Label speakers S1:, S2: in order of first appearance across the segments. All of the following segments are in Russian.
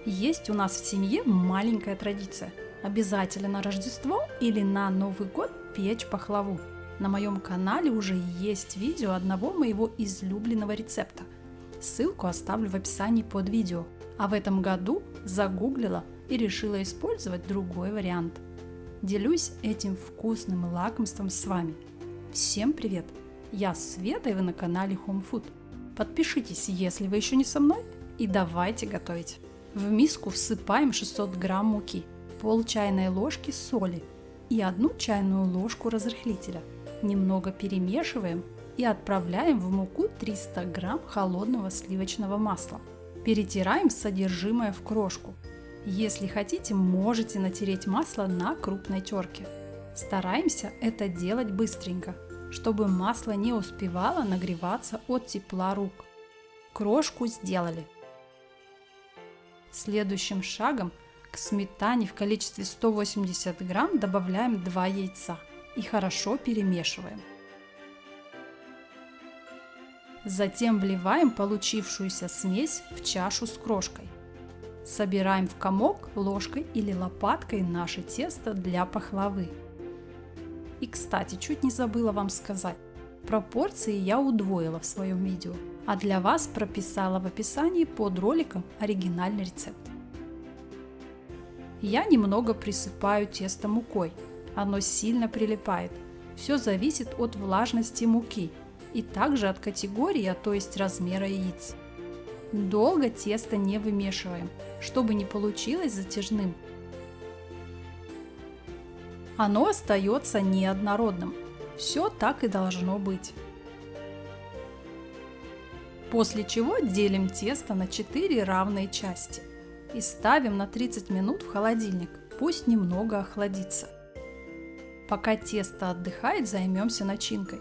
S1: Есть у нас в семье маленькая традиция. Обязательно на Рождество или на Новый год печь пахлаву. На моем канале уже есть видео одного моего излюбленного рецепта. Ссылку оставлю в описании под видео. А в этом году загуглила и решила использовать другой вариант. Делюсь этим вкусным лакомством с вами. Всем привет! Я Света, и вы на канале Home Food. Подпишитесь, если вы еще не со мной, и давайте готовить. В миску всыпаем 600 грамм муки, пол чайной ложки соли и 1 чайную ложку разрыхлителя. Немного перемешиваем и отправляем в муку 300 грамм холодного сливочного масла. Перетираем содержимое в крошку. Если хотите, можете натереть масло на крупной терке. Стараемся это делать быстренько, чтобы масло не успевало нагреваться от тепла рук. Крошку сделали. Следующим шагом к сметане в количестве 180 грамм добавляем 2 яйца и хорошо перемешиваем. Затем вливаем получившуюся смесь в чашу с крошкой. Собираем в комок ложкой или лопаткой наше тесто для пахлавы. И, кстати, чуть не забыла вам сказать, пропорции я удвоила в своем видео, а для вас прописала в описании под роликом оригинальный рецепт. Я немного присыпаю тесто мукой, оно сильно прилипает. Все зависит от влажности муки и также от категории, то есть размера яиц. Долго тесто не вымешиваем, чтобы не получилось затяжным. Оно остается неоднородным. Все так и должно быть. После чего делим тесто на 4 равные части и ставим на 30 минут в холодильник, пусть немного охладится. Пока тесто отдыхает, займемся начинкой.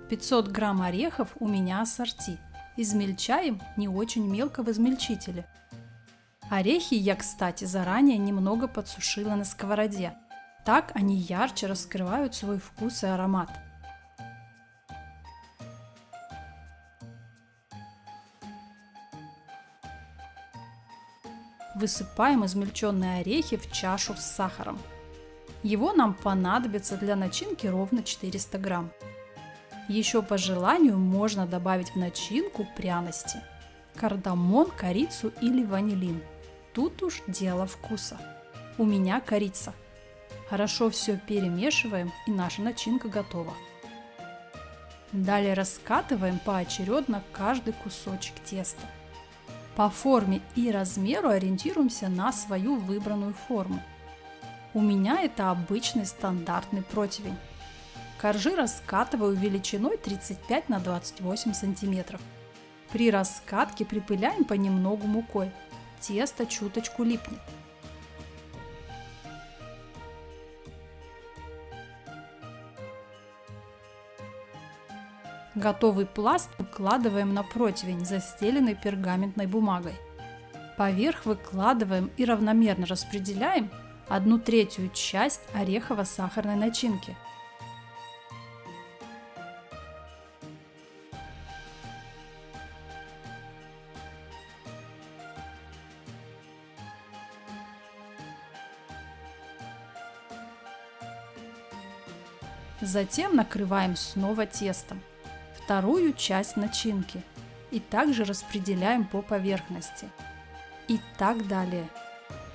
S1: 500 грамм орехов у меня ассорти. Измельчаем не очень мелко в измельчителе. Орехи я, кстати, заранее немного подсушила на сковороде. Так они ярче раскрывают свой вкус и аромат. Высыпаем измельченные орехи в чашу с сахаром. Его нам понадобится для начинки ровно 400 грамм. Еще по желанию можно добавить в начинку пряности. Кардамон, корицу или ванилин. Тут уж дело вкуса. У меня корица. Хорошо все перемешиваем, и наша начинка готова. Далее раскатываем поочередно каждый кусочек теста. По форме и размеру ориентируемся на свою выбранную форму. У меня это обычный стандартный противень. Коржи раскатываю величиной 35 на 28 сантиметров. При раскатке припыляем понемногу мукой. Тесто чуточку липнет. Готовый пласт укладываем на противень, застеленный пергаментной бумагой. Поверх выкладываем и равномерно распределяем 1/3 часть орехово-сахарной начинки. Затем накрываем снова тестом. Вторую часть начинки и также распределяем по поверхности. И так далее.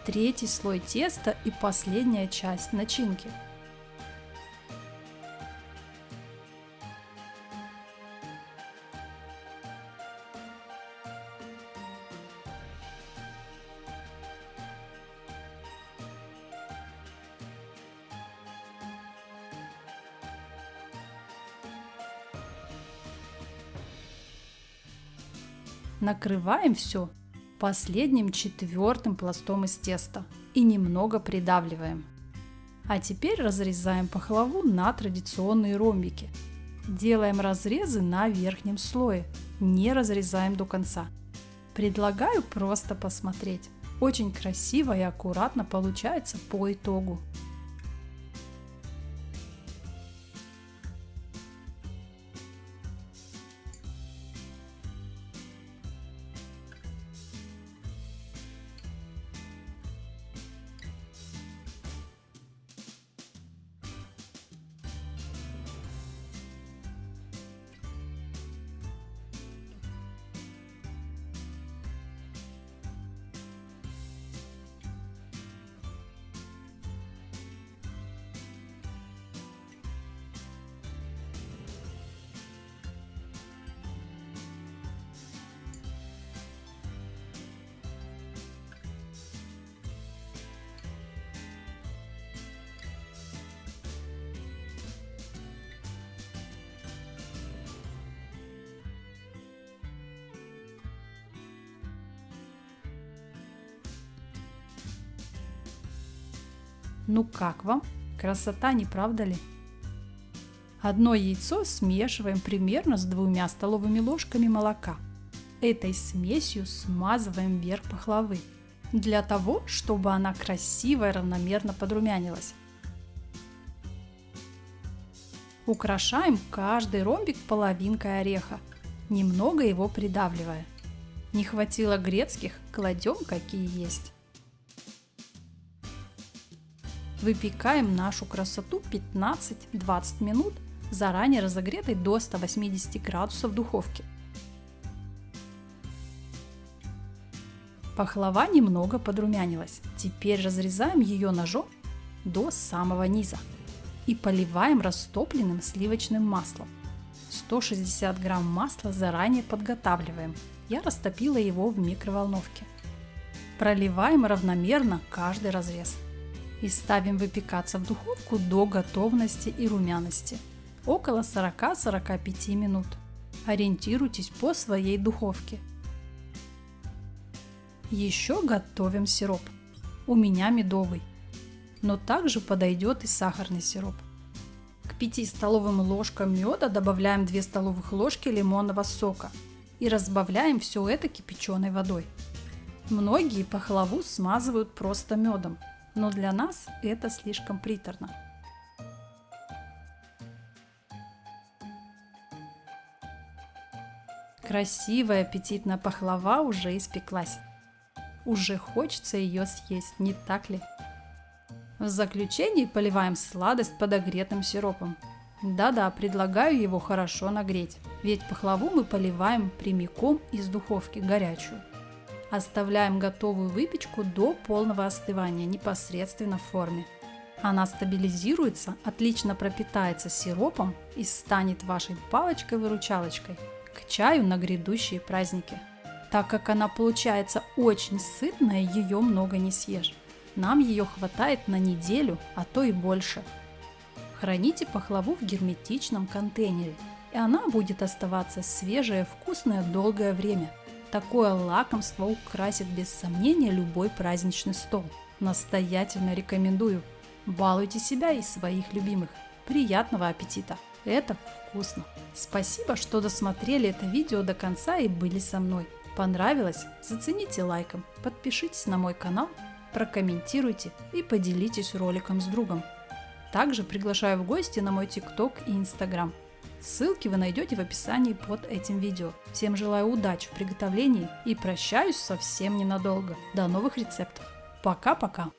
S1: Третий слой теста и последняя часть начинки. Накрываем все последним 4-м пластом из теста и немного придавливаем. А теперь разрезаем пахлаву на традиционные ромбики. Делаем разрезы на верхнем слое, не разрезаем до конца. Предлагаю просто посмотреть. Очень красиво и аккуратно получается по итогу. Ну как вам? Красота, не правда ли? Одно яйцо смешиваем примерно с 2 столовыми ложками молока. Этой смесью смазываем верх пахлавы, для того, чтобы она красиво и равномерно подрумянилась. Украшаем каждый ромбик половинкой ореха, немного его придавливая. Не хватило грецких, кладем какие есть. Выпекаем нашу красоту 15-20 минут в заранее разогретой до 180 градусов духовке. Пахлава немного подрумянилась. Теперь разрезаем ее ножом до самого низа и поливаем растопленным сливочным маслом. 160 грамм масла заранее подготавливаем. Я растопила его в микроволновке. Проливаем равномерно каждый разрез. И ставим выпекаться в духовку до готовности и румяности. Около 40-45 минут. Ориентируйтесь по своей духовке. Еще готовим сироп. У меня медовый. Но также подойдет и сахарный сироп. К 5 столовым ложкам меда добавляем 2 столовых ложки лимонного сока. И разбавляем все это кипяченой водой. Многие пахлаву смазывают просто медом. Но для нас это слишком приторно. Красивая аппетитная пахлава уже испеклась. Уже хочется ее съесть, не так ли? В заключении поливаем сладость подогретым сиропом. Да-да, предлагаю его хорошо нагреть, ведь пахлаву мы поливаем прямиком из духовки горячую. Оставляем готовую выпечку до полного остывания непосредственно в форме. Она стабилизируется, отлично пропитается сиропом и станет вашей палочкой-выручалочкой к чаю на грядущие праздники. Так как она получается очень сытная, ее много не съешь. Нам ее хватает на неделю, а то и больше. Храните пахлаву в герметичном контейнере, и она будет оставаться свежая, вкусная долгое время. Такое лакомство украсит без сомнения любой праздничный стол. Настоятельно рекомендую. Балуйте себя и своих любимых. Приятного аппетита! Это вкусно! Спасибо, что досмотрели это видео до конца и были со мной. Понравилось? Зацените лайком, подпишитесь на мой канал, прокомментируйте и поделитесь роликом с другом. Также приглашаю в гости на мой ТикТок и Инстаграм. Ссылки вы найдете в описании под этим видео. Всем желаю удачи в приготовлении и прощаюсь совсем ненадолго. До новых рецептов. Пока-пока!